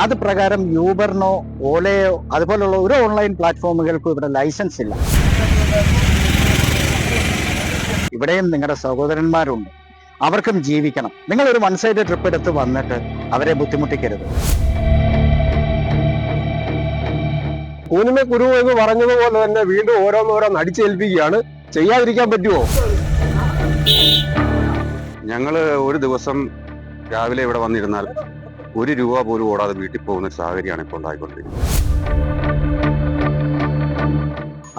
അത് പ്രകാരം യൂബറിനോ ഓലയോ അതുപോലുള്ള ഒരു ഓൺലൈൻ പ്ലാറ്റ്ഫോമുകൾക്കും ഇവിടെ ലൈസൻസ് ഇല്ല. ഇവിടെയും നിങ്ങളുടെ സഹോദരന്മാരുണ്ട്, അവർക്കും ജീവിക്കണം. നിങ്ങളൊരു വൺ സൈഡ് ട്രിപ്പ് എടുത്ത് വന്നിട്ട് അവരെ ബുദ്ധിമുട്ടിക്കരുത്. കൂനിമേ കുരു എന്ന് പറഞ്ഞതുപോലെ തന്നെ വീണ്ടും ഓരോന്നോരോന്ന് അടിച്ചേൽപ്പിക്കുകയാണ്. ചെയ്യാതിരിക്കാൻ പറ്റുമോ? ഞങ്ങള് ഒരു ദിവസം രാവിലെ ഇവിടെ വന്നിരുന്നാൽ ₹1 പോലും ഓടാതെ വീട്ടിൽ പോകുന്ന ഒരു സാഹചര്യമാണ് ഇപ്പോൾ ഉണ്ടായിക്കൊണ്ടിരിക്കുന്നത്.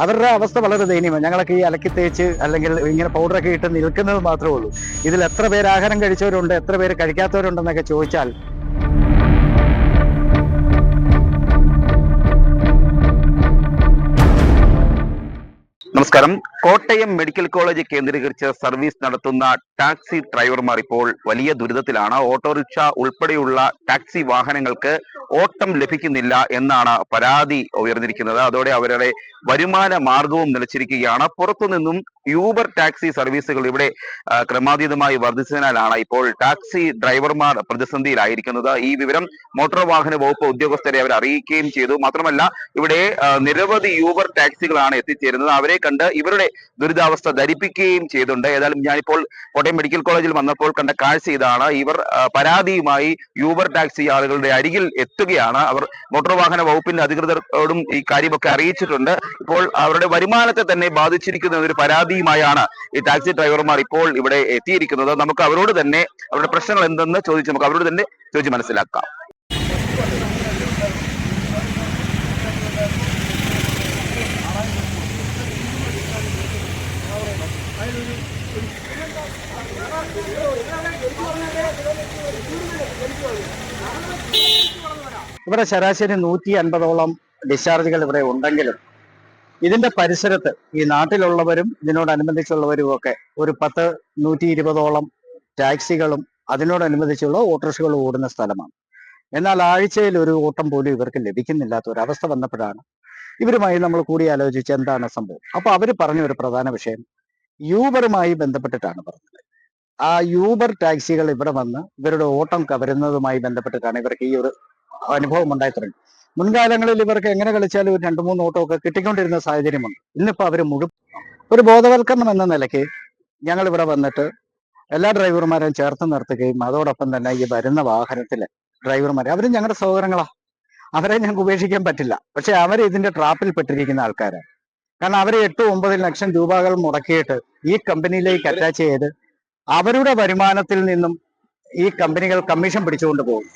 അവരുടെ അവസ്ഥ വളരെ ദയനീയമാണ്. ഞങ്ങളൊക്കെ ഈ അലക്കി തേച്ച് അല്ലെങ്കിൽ ഇങ്ങനെ പൗഡറൊക്കെ ഇട്ട് നിൽക്കുന്നത് മാത്രമേ ഉള്ളൂ. ഇതിൽ എത്ര പേര് ആഹാരം കഴിച്ചവരുണ്ട്, എത്ര പേര് കഴിക്കാത്തവരുണ്ടെന്നൊക്കെ ചോദിച്ചാൽ നമസ്കാരം. കോട്ടയം മെഡിക്കൽ കോളേജ് കേന്ദ്രീകരിച്ച് സർവീസ് നടത്തുന്ന ടാക്സി ഡ്രൈവർമാർ ഇപ്പോൾ വലിയ ദുരിതത്തിലാണ്. ഓട്ടോറിക്ഷ ഉൾപ്പെടെയുള്ള ടാക്സി വാഹനങ്ങൾക്ക് ഓട്ടം ലഭിക്കുന്നില്ല എന്നാണ് പരാതി ഉയർന്നിരിക്കുന്നത്. അതോടെ അവരുടെ വരുമാന മാർഗവും നിലച്ചിരിക്കുകയാണ്. പുറത്തുനിന്നും യൂബർ ടാക്സി സർവീസുകൾ ഇവിടെ ക്രമാതീതമായി വർദ്ധിച്ചതിനാലാണ് ഇപ്പോൾ ടാക്സി ഡ്രൈവർമാർ പ്രതിസന്ധിയിലായിരിക്കുന്നത്. ഈ വിവരം മോട്ടോർ വാഹന വകുപ്പ് ഉദ്യോഗസ്ഥരെ അവർ അറിയിക്കുകയും ചെയ്തു. മാത്രമല്ല ഇവിടെ നിരവധി യൂബർ ടാക്സികളാണ് എത്തിച്ചേരുന്നത്. അവരെ കണ്ട് ഇവരുടെ ദുരിതാവസ്ഥ ധരിപ്പിക്കുകയും ചെയ്തിട്ടുണ്ട്. ഏതായാലും ഞാനിപ്പോൾ കോട്ടയം മെഡിക്കൽ കോളേജിൽ വന്നപ്പോൾ കണ്ട കാഴ്ച ഇതാണ്. ഇവർ പരാതിയുമായി യൂബർ ടാക്സി ആളുകളുടെ അരികിൽ എത്തുകയാണ്. അവർ മോട്ടോർ വാഹന വകുപ്പിന്റെ അധികൃതരോടും ഈ കാര്യമൊക്കെ അറിയിച്ചിട്ടുണ്ട്. ഇപ്പോൾ അവരുടെ വരുമാനത്തെ തന്നെ ബാധിച്ചിരിക്കുന്ന ഒരു പരാതിയുമായാണ് ഈ ടാക്സി ഡ്രൈവർമാർ ഇപ്പോൾ ഇവിടെ എത്തിയിരിക്കുന്നത്. നമുക്ക് അവരോട് തന്നെ അവരുടെ പ്രശ്നങ്ങൾ എന്തെന്ന് ചോദിച്ച് നമുക്ക് അവരോട് തന്നെ ചോദിച്ച് മനസ്സിലാക്കാം. ഇവിടെ ശരാശരി 150ഓളം ഡിസ്ചാർജുകൾ ഇവിടെ ഉണ്ടെങ്കിലും ഇതിന്റെ പരിസരത്ത് ഈ നാട്ടിലുള്ളവരും ഇതിനോടനുബന്ധിച്ചുള്ളവരും ഒക്കെ ഒരു 120ഓളം ടാക്സികളും അതിനോടനുബന്ധിച്ചുള്ള ഓട്ടോറിക്ഷകളും ഓടുന്ന സ്ഥലമാണ്. എന്നാൽ ആഴ്ചയിൽ ഒരു ഓട്ടം പോലും ഇവർക്ക് ലഭിക്കുന്നില്ലാത്ത ഒരു അവസ്ഥ വന്നപ്പോഴാണ് ഇവരുമായി നമ്മൾ കൂടിയാലോചിച്ച് എന്താണ് സംഭവം. അപ്പൊ അവർ പറഞ്ഞ ഒരു പ്രധാന വിഷയം യൂബറുമായി ബന്ധപ്പെട്ടിട്ടാണ് പറഞ്ഞത്. ആ യൂബർ ടാക്സികൾ ഇവിടെ വന്ന് ഇവരുടെ ഓട്ടം കവരുന്നതുമായി ബന്ധപ്പെട്ടിട്ടാണ് ഇവർക്ക് ഈ ഒരു അനുഭവം ഉണ്ടായിട്ടുണ്ട്. മുൻകാലങ്ങളിൽ ഇവർക്ക് എങ്ങനെ കളിച്ചാലും ഒരു 2-3 ഓട്ടോ ഒക്കെ കിട്ടിക്കൊണ്ടിരുന്ന സാഹചര്യമുണ്ട്. ഇന്നിപ്പോ അവർ ഒരു ബോധവൽക്കരണം എന്ന നിലയ്ക്ക് ഞങ്ങൾ ഇവിടെ വന്നിട്ട് എല്ലാ ഡ്രൈവർമാരെയും ചേർത്ത് നിർത്തുകയും അതോടൊപ്പം തന്നെ ഈ വരുന്ന വാഹനത്തിലെ ഡ്രൈവർമാരെ അവരും ഞങ്ങളുടെ സഹോദരങ്ങളാ, അവരെ ഞങ്ങൾക്ക് ഉപേക്ഷിക്കാൻ പറ്റില്ല. പക്ഷെ അവർ ഇതിന്റെ ട്രാപ്പിൽ പെട്ടിരിക്കുന്ന ആൾക്കാരാണ്. കാരണം അവരെ 8-9 ലക്ഷം രൂപകൾ മുടക്കിയിട്ട് ഈ കമ്പനിയിലേക്ക് അറ്റാച്ച് ചെയ്ത് അവരുടെ വരുമാനത്തിൽ നിന്നും ഈ കമ്പനികൾ കമ്മീഷൻ പിടിച്ചുകൊണ്ട് പോകും.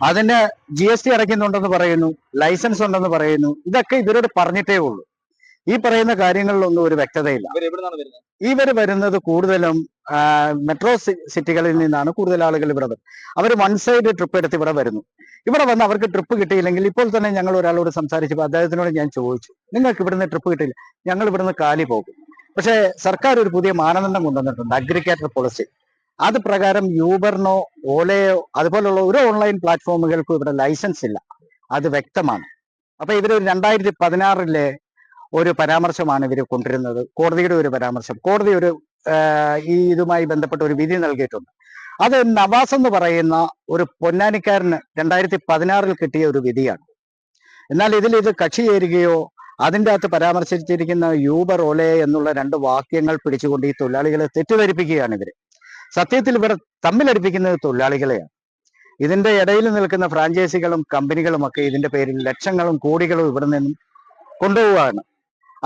അതിന് GST അടയ്ക്കുന്നുണ്ടെന്ന് പറയുന്നു, ലൈസൻസ് ഉണ്ടെന്ന് പറയുന്നു. ഇതൊക്കെ ഇവരോട് പറഞ്ഞിട്ടേ ഉള്ളൂ. ഈ പറയുന്ന കാര്യങ്ങളിലൊന്നും ഒരു വ്യക്തതയില്ല. ഇവർ വരുന്നത് കൂടുതലും മെട്രോ സിറ്റികളിൽ നിന്നാണ് കൂടുതൽ ആളുകൾ ഇവിടെ വരുന്നത്. അവർ വൺ സൈഡ് ട്രിപ്പ് എടുത്ത് ഇവിടെ വരുന്നു. ഇവിടെ വന്ന് അവർക്ക് ട്രിപ്പ് കിട്ടിയില്ലെങ്കിൽ ഇപ്പോൾ തന്നെ ഞങ്ങൾ ഒരാളോട് സംസാരിച്ചപ്പോൾ അദ്ദേഹത്തിനോട് ഞാൻ ചോദിച്ചു, നിങ്ങൾക്ക് ഇവിടുന്ന് ട്രിപ്പ് കിട്ടില്ല, ഞങ്ങൾ ഇവിടുന്ന് കാലി പോകും. പക്ഷേ സർക്കാർ ഒരു പുതിയ മാനദണ്ഡം കൊണ്ടുവന്നിട്ടുണ്ട്, അഗ്രിഗേറ്റർ പോളിസി. അത് പ്രകാരം യൂബറിനോ ഓലയോ അതുപോലുള്ള ഒരു ഓൺലൈൻ പ്ലാറ്റ്ഫോമുകൾക്കും ഇവിടെ ലൈസൻസ് ഇല്ല. അത് വ്യക്തമാണ്. അപ്പൊ ഇവർ 2016 ഒരു പരാമർശമാണ് ഇവർ കൊണ്ടിരുന്നത്. കോടതിയുടെ ഒരു പരാമർശം, കോടതി ഒരു ഈ ഇതുമായി ബന്ധപ്പെട്ട ഒരു വിധി നൽകിയിട്ടുണ്ട്. അത് നവാസ് എന്ന് പറയുന്ന ഒരു പൊന്നാനിക്കാരന് 2016 കിട്ടിയ ഒരു വിധിയാണ്. എന്നാൽ ഇത് കക്ഷി ചേരുകയോ അതിൻ്റെ അകത്ത് പരാമർശിച്ചിരിക്കുന്ന യൂബർ ഓല എന്നുള്ള 2 വാക്യങ്ങൾ പിടിച്ചുകൊണ്ട് ഈ തൊഴിലാളികളെ തെറ്റിദ്ധരിപ്പിക്കുകയാണ് ഇവര്. സത്യത്തിൽ ഇവർ തമ്മിലടിപ്പിക്കുന്നത് തൊഴിലാളികളെയാണ്. ഇതിന്റെ ഇടയിൽ നിൽക്കുന്ന ഫ്രാഞ്ചൈസികളും കമ്പനികളും ഒക്കെ ഇതിന്റെ പേരിൽ ലക്ഷങ്ങളും കോടികളും ഇവിടെ നിന്നും കൊണ്ടുപോവുകയാണ്.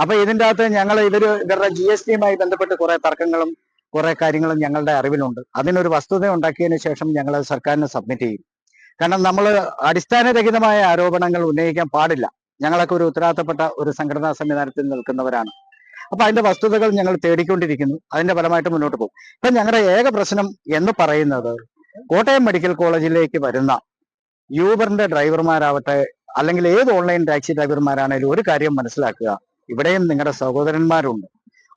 അപ്പൊ ഇതിൻ്റെ അകത്ത് ഇവരുടെ GSTയുമായി ബന്ധപ്പെട്ട് കുറെ തർക്കങ്ങളും കുറെ കാര്യങ്ങളും ഞങ്ങളുടെ അറിവിലുണ്ട്. അതിനൊരു വസ്തുത ഉണ്ടാക്കിയതിനു ശേഷം ഞങ്ങൾ സർക്കാരിന് സബ്മിറ്റ് ചെയ്യും. കാരണം നമ്മൾ അടിസ്ഥാനരഹിതമായ ആരോപണങ്ങൾ ഉന്നയിക്കാൻ പാടില്ല. ഞങ്ങളൊക്കെ ഒരു ഉത്തരവാദിത്തപ്പെട്ട ഒരു സംഘടനാ സംവിധാനത്തിൽ നിൽക്കുന്നവരാണ്. അപ്പൊ അതിന്റെ വസ്തുതകൾ ഞങ്ങൾ തേടിക്കൊണ്ടിരിക്കുന്നു. അതിന്റെ ഫലമായിട്ട് മുന്നോട്ട് പോകും. ഇപ്പൊ ഞങ്ങളുടെ ഏക പ്രശ്നം എന്ന് പറയുന്നത് കോട്ടയം മെഡിക്കൽ കോളേജിലേക്ക് വരുന്ന യൂബറിന്റെ ഡ്രൈവർമാരാവട്ടെ അല്ലെങ്കിൽ ഏത് ഓൺലൈൻ ടാക്സി ഡ്രൈവർമാരാണേലും ഒരു കാര്യം മനസ്സിലാക്കുക, ഇവിടെയും നിങ്ങളുടെ സഹോദരന്മാരുണ്ട്,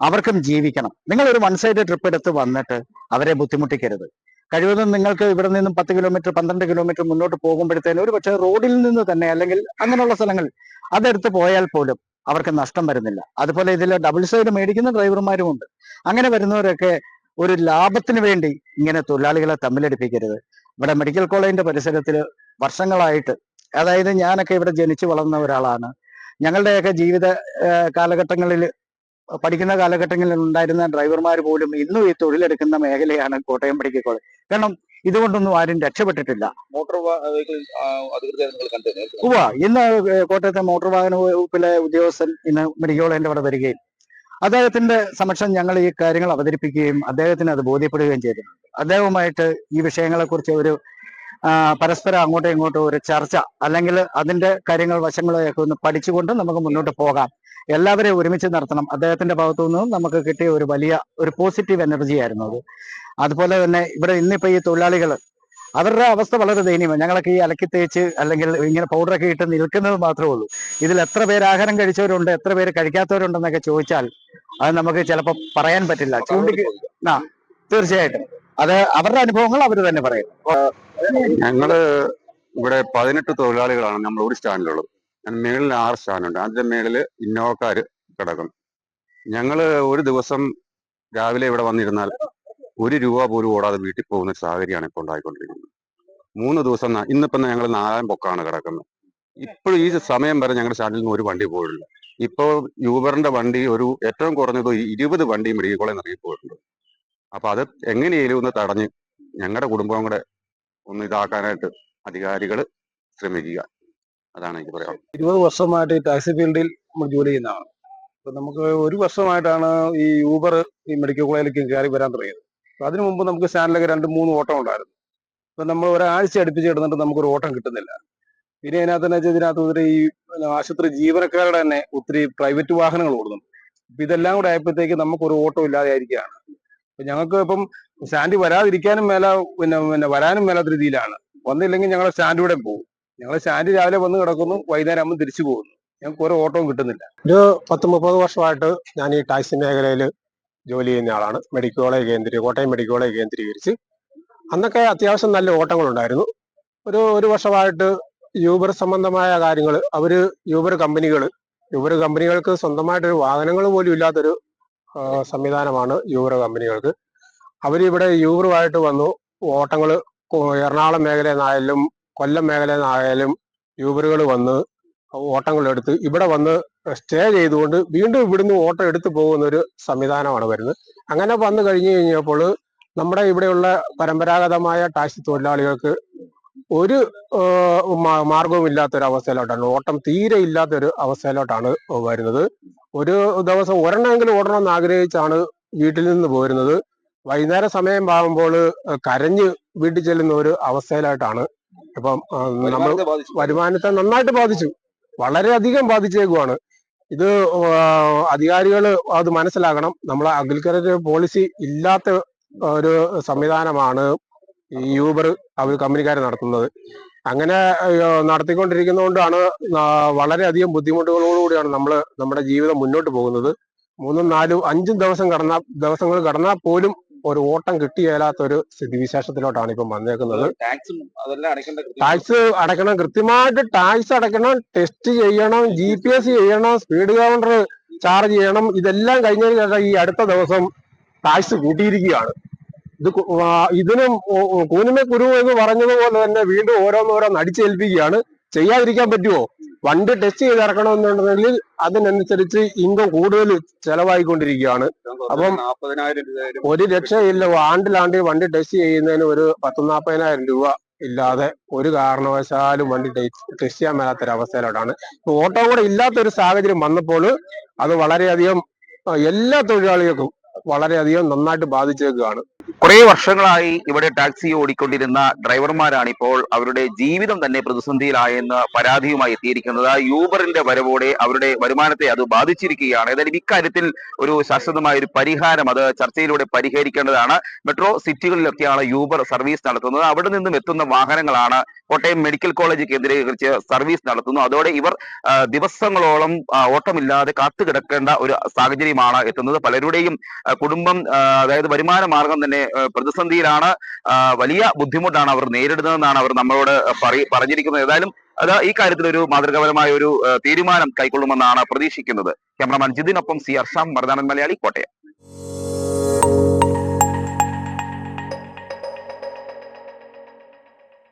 അവർക്കും ജീവിക്കണം. നിങ്ങൾ ഒരു വൺ സൈഡ് ട്രിപ്പ് എടുത്ത് വന്നിട്ട് അവരെ ബുദ്ധിമുട്ടിക്കരുത്. കഴിവതും നിങ്ങൾക്ക് ഇവിടെ നിന്നും 10 കിലോമീറ്റർ 12 കിലോമീറ്റർ മുന്നോട്ട് പോകുമ്പോഴത്തേനും ഒരു പക്ഷേ റോഡിൽ നിന്ന് തന്നെ അല്ലെങ്കിൽ അങ്ങനെയുള്ള സ്ഥലങ്ങളിൽ അതെടുത്ത് പോയാൽ പോലും അവർക്ക് നഷ്ടം വരുന്നില്ല. അതുപോലെ ഇതിൽ ഡബിൾ സൈഡ് മേടിക്കുന്ന ഡ്രൈവർമാരും ഉണ്ട്. അങ്ങനെ വരുന്നവരൊക്കെ ഒരു ലാഭത്തിന് വേണ്ടി ഇങ്ങനെ തൊഴിലാളികളെ തമ്മിലടിപ്പിക്കരുത്. ഇവിടെ മെഡിക്കൽ കോളേജിന്റെ പരിസരത്തിൽ വർഷങ്ങളായിട്ട്, അതായത് ഞാനൊക്കെ ഇവിടെ ജനിച്ചു വളർന്ന ഒരാളാണ്. ഞങ്ങളുടെയൊക്കെ ജീവിത കാലഘട്ടങ്ങളിൽ, പഠിക്കുന്ന കാലഘട്ടങ്ങളിൽ ഉണ്ടായിരുന്ന ഡ്രൈവർമാർ പോലും ഇന്നും ഈ തൊഴിലെടുക്കുന്ന മേഖലയാണ് കോട്ടയം മെഡിക്കൽ കോളേജ്. കാരണം ഇതുകൊണ്ടൊന്നും ആരും രക്ഷപ്പെട്ടിട്ടില്ല. മോട്ടോർ വെഹിക്കിൾ അധികൃതരെ നിങ്ങൾ കണ്ടു? ഉവ്വ, ഇന്ന് കോട്ടയത്തെ മോട്ടോർ വാഹന വകുപ്പിലെ ഉദ്യോഗസ്ഥൻ ഇന്ന് മെഡിക്കൽ കോളേജിന്റെ അവിടെ വരികയും അദ്ദേഹത്തിന്റെ സമക്ഷം ഞങ്ങൾ ഈ കാര്യങ്ങൾ അവതരിപ്പിക്കുകയും അദ്ദേഹത്തിന് അത് ബോധ്യപ്പെടുകയും ചെയ്തിട്ടുണ്ട്. അദ്ദേഹവുമായിട്ട് ഈ വിഷയങ്ങളെക്കുറിച്ച് ഒരു പരസ്പരം അങ്ങോട്ടും ഇങ്ങോട്ടും ഒരു ചർച്ച, അല്ലെങ്കിൽ അതിന്റെ കാര്യങ്ങൾ വശങ്ങളെയൊക്കെ ഒന്ന് പഠിച്ചുകൊണ്ട് നമുക്ക് മുന്നോട്ട് പോകാം, എല്ലാവരെയും ഒരുമിച്ച് നടത്തണം. അദ്ദേഹത്തിന്റെ ഭാഗത്തു നിന്നും നമുക്ക് കിട്ടിയ ഒരു വലിയ ഒരു പോസിറ്റീവ് എനർജി ആയിരുന്നു അത്. അതുപോലെ തന്നെ ഇവിടെ ഇന്നിപ്പോ ഈ തൊഴിലാളികൾ, അവരുടെ അവസ്ഥ വളരെ ദയനീയമാണ്. ഞങ്ങളൊക്കെ ഈ അലക്കി തേച്ച് അല്ലെങ്കിൽ ഇങ്ങനെ പൗഡറൊക്കെ ഇട്ട് നിൽക്കുന്നത് മാത്രമേ ഉള്ളൂ. ഇതിൽ എത്ര പേര് ആഹാരം കഴിച്ചവരുണ്ട്, എത്ര പേര് കഴിക്കാത്തവരുണ്ടെന്നൊക്കെ ചോദിച്ചാൽ അത് നമുക്ക് ചിലപ്പോൾ പറയാൻ പറ്റില്ല. തീർച്ചയായിട്ടും അത് അവരുടെ അനുഭവങ്ങൾ അവർ തന്നെ പറയും. ഞങ്ങള് ഇവിടെ 18 തൊഴിലാളികളാണ് നമ്മൾ ഒരു സ്റ്റാൻഡിലുള്ളത്. മേളിൽ 6 സ്റ്റാൻഡുണ്ട്. അതിന്റെ മേളില് ഇന്നോവക്കാര് കിടക്കുന്നു. ഞങ്ങള് ഒരു ദിവസം രാവിലെ ഇവിടെ വന്നിരുന്നാൽ 1 രൂപ പോലും ഓടാതെ വീട്ടിൽ പോകുന്ന സാഹചര്യമാണ് ഇപ്പോൾ ഉണ്ടായിക്കൊണ്ടിരിക്കുന്നത്. 3 ദിവസം, ഇന്നിപ്പം ഞങ്ങൾ 4 പൊക്കാണ് കിടക്കുന്നത്. ഇപ്പോഴും ഈ സമയം വരെ ഞങ്ങളുടെ സ്റ്റാൻഡിൽ നിന്ന് ഒരു വണ്ടി പോയിട്ടില്ല. ഇപ്പോൾ യൂബറിന്റെ വണ്ടി ഒരു ഏറ്റവും കുറഞ്ഞത് 20 വണ്ടി മെഡിക്കൽ കോളേജിൽ ഇറങ്ങി പോയിട്ടുണ്ട്. അപ്പൊ അത് എങ്ങനെയും ഒന്ന് തടഞ്ഞ് ഞങ്ങളുടെ കുടുംബം കൂടെ ഒന്ന് ഇതാക്കാനായിട്ട് അധികാരികൾ ശ്രമിക്കുക. അതാണ് എനിക്ക് പറയാം. 20 വർഷമായിട്ട് ഈ ടാക്സി ഫീൽഡിൽ നമ്മൾ ജോലി ചെയ്യുന്നതാണ്. അപ്പൊ നമുക്ക് 1 വർഷമായിട്ടാണ് ഈ യൂബർ ഈ മെഡിക്കൽ കോളേജിലേക്ക് കയറി വരാൻ തുടങ്ങിയത്. അപ്പൊ അതിനു മുമ്പ് നമുക്ക് സ്റ്റാൻഡിലൊക്കെ 2-3 ഓട്ടം ഉണ്ടായിരുന്നു. അപ്പൊ നമ്മൾ ഒരാഴ്ച അടുപ്പിച്ച് കിടന്നിട്ട് നമുക്കൊരു ഓട്ടം കിട്ടുന്നില്ല. പിന്നെ ഇതിനകത്ത് ഒത്തിരി ഈ ആശുപത്രി ജീവനക്കാരുടെ തന്നെ ഒത്തിരി പ്രൈവറ്റ് വാഹനങ്ങൾ ഓടുന്നുണ്ട്. അപ്പൊ ഇതെല്ലാം കൂടെ ആയപ്പോഴത്തേക്ക് നമുക്കൊരു ഓട്ടം ഇല്ലാതെ ആയിരിക്കുകയാണ്. അപ്പൊ ഞങ്ങൾക്ക് ഇപ്പം സ്റ്റാൻഡിൽ വരാതിരിക്കാനും മേല, പിന്നെ വരാനും മേലാത്ത രീതിയിലാണ്. വന്നില്ലെങ്കിൽ ഞങ്ങൾ സ്റ്റാൻഡിലൂടെ പോകും. ഞങ്ങൾ സ്റ്റാൻഡ് രാവിലെ വന്ന് കിടക്കുന്നു, വൈകുന്നേരം ആകുമ്പോൾ തിരിച്ചു പോകുന്നു. ഞങ്ങൾക്ക് ഒരു ഓട്ടവും കിട്ടുന്നില്ല. ഒരു 10-30 വർഷമായിട്ട് ഞാൻ ഈ ടാക്സി മേഖലയിൽ ജോലി ചെയ്യുന്ന ആളാണ്. Medical college Kottayam medical college കേന്ദ്രീകരിച്ച് അന്നൊക്കെ അത്യാവശ്യം നല്ല ഓട്ടങ്ങളുണ്ടായിരുന്നു. ഒരു വർഷമായിട്ട് യൂബർ സംബന്ധമായ കാര്യങ്ങൾ, യൂബർ കമ്പനികൾക്ക് സ്വന്തമായിട്ടൊരു വാഹനങ്ങൾ പോലും ഇല്ലാത്തൊരു സംവിധാനമാണ് യൂബർ കമ്പനികൾക്ക്. അവരിവിടെ യൂബറുമായിട്ട് വന്നു ഓട്ടങ്ങൾ, എറണാകുളം മേഖലയിൽ നിന്നായാലും കൊല്ലം മേഖലയിൽ നിന്നായാലും യൂബറുകൾ വന്ന് ഓട്ടങ്ങൾ എടുത്ത് ഇവിടെ വന്ന് സ്റ്റേ ചെയ്തുകൊണ്ട് വീണ്ടും ഇവിടുന്ന് ഓട്ടം എടുത്തു പോകുന്ന ഒരു സംവിധാനമാണ് വരുന്നത്. അങ്ങനെ വന്നു കഴിഞ്ഞു കഴിഞ്ഞപ്പോൾ നമ്മുടെ ഇവിടെയുള്ള പരമ്പരാഗതമായ ടാക്സി തൊഴിലാളികൾക്ക് ഒരു മാർഗവും ഇല്ലാത്തൊരവസ്ഥയിലോട്ടാണ്, ഓട്ടം തീരെ ഇല്ലാത്തൊരു അവസ്ഥയിലോട്ടാണ് വരുന്നത്. ഒരു ദിവസം ഒരെണ്ണമെങ്കിലും ഓടണമെന്ന് ആഗ്രഹിച്ചാണ് വീട്ടിൽ നിന്ന് പോരുന്നത്. വൈകുന്നേര സമയം ആകുമ്പോൾ കരഞ്ഞ് വീട്ടിൽ ചെല്ലുന്ന ഒരു അവസ്ഥയിലായിട്ടാണ്. ഇപ്പം നമ്മൾ വരുമാനത്തെ നന്നായിട്ട് ബാധിച്ചു, വളരെയധികം ബാധിച്ചേക്കുവാണ്. ഇത് അധികാരികൾ അത് മനസ്സിലാക്കണം. നമ്മളെ അഗ്രികൾച്ചർ പോളിസി ഇല്ലാത്ത ഒരു സംവിധാനമാണ് ഈ യൂബർ കമ്പനിക്കാർ നടത്തുന്നത്. അങ്ങനെ നടത്തിക്കൊണ്ടിരിക്കുന്നതുകൊണ്ടാണ് വളരെയധികം ബുദ്ധിമുട്ടുകളോടുകൂടിയാണ് നമ്മുടെ ജീവിതം മുന്നോട്ട് പോകുന്നത്. 3-4-5 ദിവസങ്ങൾ കടന്നാൽ പോലും ഒരു ഓട്ടം കിട്ടിയേലാത്ത ഒരു സ്ഥിതിവിശേഷത്തിലോട്ടാണ് ഇപ്പം വന്നേക്കുന്നത്. ടാക്സ് അടയ്ക്കണം, കൃത്യമായിട്ട് ടാക്സ് അടയ്ക്കണം, ടെസ്റ്റ് ചെയ്യണം, GPS ചെയ്യണം, സ്പീഡ് കൗണ്ടർ ചാർജ് ചെയ്യണം. ഇതെല്ലാം കഴിഞ്ഞതിന് ശേഷം ഈ അടുത്ത ദിവസം ടാക്സ് കൂട്ടിയിരിക്കുകയാണ്. ഇതിനും കൂനുമേ കുരു എന്ന് പറഞ്ഞതുപോലെ തന്നെ വീണ്ടും ഓരോന്നോരോന്ന് അടിച്ചേൽപ്പിക്കുകയാണ്. ചെയ്യാതിരിക്കാൻ പറ്റുമോ? വണ്ടി ടെസ്റ്റ് ചെയ്ത് ഇറക്കണമെന്നുണ്ടെങ്കിൽ അതിനനുസരിച്ച് ഇൻകം കൂടുതൽ ചെലവായിക്കൊണ്ടിരിക്കുകയാണ്. അപ്പം 1 രക്ഷയില്ല. ആണ്ടിലാണ്ട് വണ്ടി ടെസ്റ്റ് ചെയ്യുന്നതിന് ഒരു 10-40,000 രൂപ ഇല്ലാതെ ഒരു കാരണവശാലും വണ്ടി ടെസ്റ്റ് ചെയ്യാൻ മേലാത്തൊരവസ്ഥയിലോട്ടാണ്. ഓട്ടോ കൂടെ ഇല്ലാത്തൊരു സാഹചര്യം വന്നപ്പോൾ അത് വളരെയധികം എല്ലാ തൊഴിലാളികൾക്കും വളരെയധികം നന്നായിട്ട് ബാധിച്ചേക്കുകയാണ്. കുറെ വർഷങ്ങളായി ഇവിടെ ടാക്സി ഓടിക്കൊണ്ടിരുന്ന ഡ്രൈവർമാരാണ് ഇപ്പോൾ അവരുടെ ജീവിതം തന്നെ പ്രതിസന്ധിയിലായെന്ന് പരാതിയുമായി എത്തിയിരിക്കുന്നത്. യൂബറിന്റെ വരവോടെ അവരുടെ വരുമാനത്തെ അത് ബാധിച്ചിരിക്കുകയാണ്. ഏതായാലും ഇക്കാര്യത്തിൽ ഒരു ശാശ്വതമായ ഒരു പരിഹാരം അത് ചർച്ചയിലൂടെ പരിഹരിക്കേണ്ടതാണ്. മെട്രോ സിറ്റികളിലൊക്കെയാണ് യൂബർ സർവീസ് നടത്തുന്നത്. അവിടെ നിന്നും എത്തുന്ന വാഹനങ്ങളാണ് കോട്ടയം മെഡിക്കൽ കോളേജ് കേന്ദ്രീകരിച്ച് സർവീസ് നടത്തുന്നു. അതോടെ ഇവർ ദിവസങ്ങളോളം ഓട്ടമില്ലാതെ കാത്തുകിടക്കേണ്ട ഒരു സാഹചര്യമാണ് എത്തുന്നത്. പലരുടെയും കുടുംബം, അതായത് വരുമാന മാർഗം തന്നെ പ്രതിസന്ധിയിലാണ്. വലിയ ബുദ്ധിമുട്ടാണ് അവർ നേരിടുന്നതെന്നാണ് അവർ നമ്മളോട് പറഞ്ഞിരിക്കുന്നത്. ഏതായാലും ഈ കാര്യത്തിൽ ഒരു മാതൃകാപരമായ ഒരു തീരുമാനം കൈക്കൊള്ളുമെന്നാണ് പ്രതീക്ഷിക്കുന്നത്. Cameraman ജിതിനൊപ്പം CR sham, Marunadan Malayali, Kottayam.